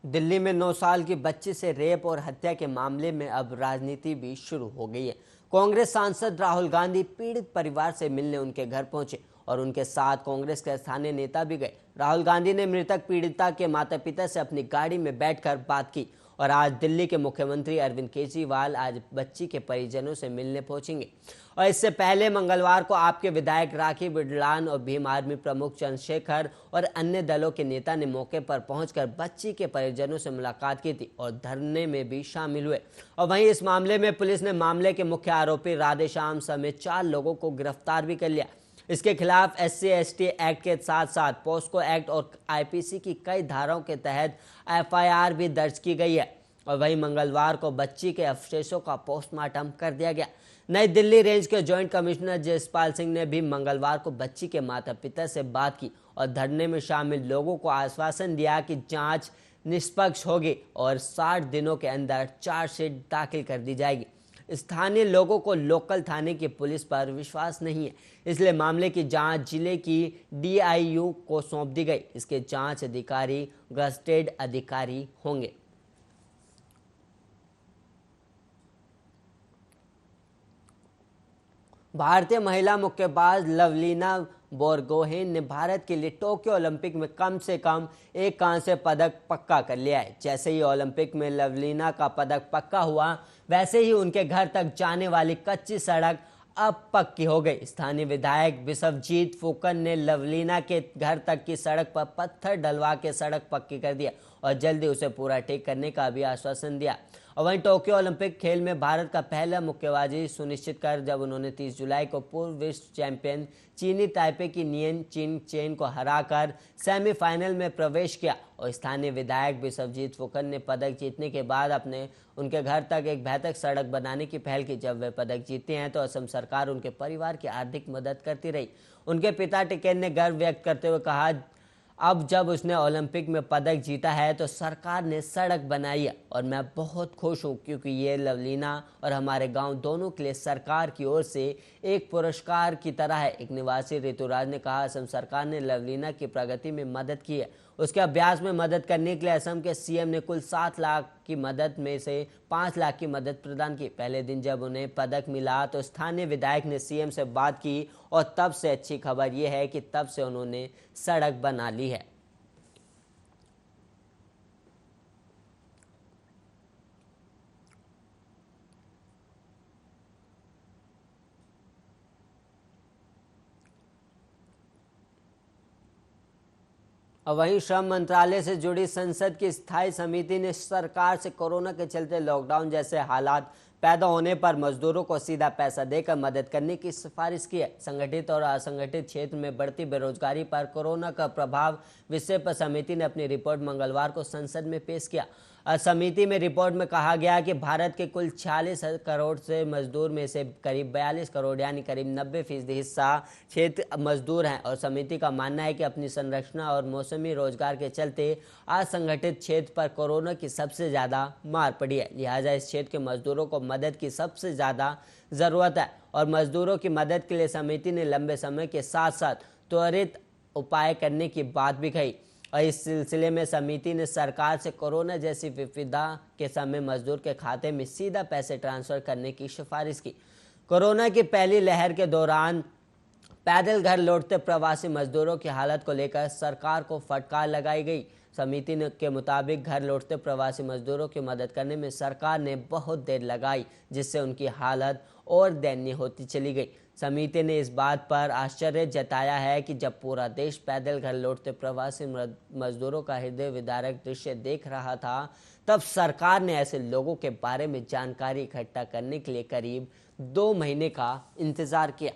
दिल्ली में 9 साल की बच्ची से रेप और हत्या के मामले में अब राजनीति भी शुरू हो गई है। कांग्रेस सांसद राहुल गांधी पीड़ित परिवार से मिलने उनके घर पहुंचे और उनके साथ कांग्रेस के स्थानीय नेता भी गए। राहुल गांधी ने मृतक पीड़िता के माता पिता से अपनी गाड़ी में बैठकर बात की और आज दिल्ली के मुख्यमंत्री अरविंद केजरीवाल आज बच्ची के परिजनों से मिलने पहुंचेंगे। और इससे पहले मंगलवार को आपके विधायक राखी बिरलान और भीम आर्मी प्रमुख चंद्रशेखर और अन्य दलों के नेता ने मौके पर पहुंचकर बच्ची के परिजनों से मुलाकात की थी और धरने में भी शामिल हुए। और वहीं इस मामले में पुलिस ने मामले के मुख्य आरोपी राधेश्याम समेत 4 लोगों को गिरफ्तार भी कर लिया। इसके खिलाफ SC/ST एक्ट के साथ साथ पॉस्को एक्ट और IPC की कई धाराओं के तहत FIR भी दर्ज की गई है। और वहीं मंगलवार को बच्ची के अवशेषों का पोस्टमार्टम कर दिया गया। नई दिल्ली रेंज के जॉइंट कमिश्नर जसपाल सिंह ने भी मंगलवार को बच्ची के माता पिता से बात की और धरने में शामिल लोगों को आश्वासन दिया कि जांच निष्पक्ष होगी और 60 दिनों के अंदर चार्जशीट दाखिल कर दी जाएगी। स्थानीय लोगों को लोकल थाने की पुलिस पर विश्वास नहीं है, इसलिए मामले की जांच जिले की DIU को सौंप दी गई। इसके जांच अधिकारी गजेटेड अधिकारी होंगे। भारतीय महिला मुक्केबाज लवलीना बोरगोहेन ने भारत के लिए टोक्यो ओलंपिक में कम से कम एक कांस्य पदक पक्का कर लिया है। जैसे ही ओलंपिक में लवलीना का पदक पक्का हुआ, वैसे ही उनके घर तक जाने वाली कच्ची सड़क अब पक्की हो गई। स्थानीय विधायक बिस्वजीत फुकन ने लवलीना के घर तक की सड़क पर पत्थर डलवा के सड़क पक्की कर दिया और जल्दी उसे पूरा ठीक करने का भी आश्वासन दिया। और वहीं टोक्यो ओलंपिक खेल में भारत का पहला मुक्केबाजी सुनिश्चित कर जब उन्होंने 30 जुलाई को पूर्व विश्व चैंपियन चीनी ताइपे की नियन चिंग चेन को हराकर सेमीफाइनल में प्रवेश किया। और स्थानीय विधायक बिस्वजीत फुकन ने पदक जीतने के बाद उनके घर तक एक बेहतर सड़क बनाने की पहल की। जब वे पदक जीते हैं तो असम सरकार उनके परिवार की आर्थिक मदद करती रही। उनके पिता टिकेन ने गर्व व्यक्त करते हुए कहा, अब जब उसने ओलंपिक में पदक जीता है तो सरकार ने सड़क बनाई है और मैं बहुत खुश हूं, क्योंकि ये लवलीना और हमारे गांव दोनों के लिए सरकार की ओर से एक पुरस्कार की तरह है। एक निवासी ऋतुराज ने कहा, असम सरकार ने लवलीना की प्रगति में मदद की है। उसके अभ्यास में मदद करने के लिए असम के CM ने कुल 7 लाख की मदद में से 5 लाख की मदद प्रदान की। पहले दिन जब उन्हें पदक मिला तो स्थानीय विधायक ने CM से बात की और तब से अच्छी खबर यह है कि तब से उन्होंने सड़क बना ली है। और वहीं श्रम मंत्रालय से जुड़ी संसद की स्थायी समिति ने सरकार से कोरोना के चलते लॉकडाउन जैसे हालात पैदा होने पर मजदूरों को सीधा पैसा देकर मदद करने की सिफारिश की है। संगठित और असंगठित क्षेत्र में बढ़ती बेरोजगारी पर कोरोना का प्रभाव विषय पर समिति ने अपनी रिपोर्ट मंगलवार को संसद में पेश किया। समिति में रिपोर्ट में कहा गया कि भारत के कुल 46 करोड़ से मजदूर में से करीब 42 करोड़ यानी करीब 90% हिस्सा क्षेत्र मजदूर हैं। और समिति का मानना है कि अपनी संरचना और मौसमी रोजगार के चलते असंगठित क्षेत्र पर कोरोना की सबसे ज़्यादा मार पड़ी है। लिहाजा इस क्षेत्र के मजदूरों को मदद की सबसे ज़्यादा ज़रूरत है और मजदूरों की मदद के लिए समिति ने लंबे समय के साथ साथ त्वरित उपाय करने की बात भी कही। और इस सिलसिले में समिति ने सरकार से कोरोना जैसी विपदा के समय मजदूर के खाते में सीधा पैसे ट्रांसफर करने की सिफारिश की। कोरोना की पहली लहर के दौरान पैदल घर लौटते प्रवासी मजदूरों की हालत को लेकर सरकार को फटकार लगाई गई। समिति के मुताबिक घर लौटते प्रवासी मजदूरों की मदद करने में सरकार ने बहुत देर लगाई, जिससे उनकी हालत और दयनीय होती चली गई। समिति ने इस बात पर आश्चर्य जताया है कि जब पूरा देश पैदल घर लौटते प्रवासी मजदूरों का हृदय विदारक दृश्य देख रहा था, तब सरकार ने ऐसे लोगों के बारे में जानकारी इकट्ठा करने के लिए करीब 2 महीने का इंतजार किया।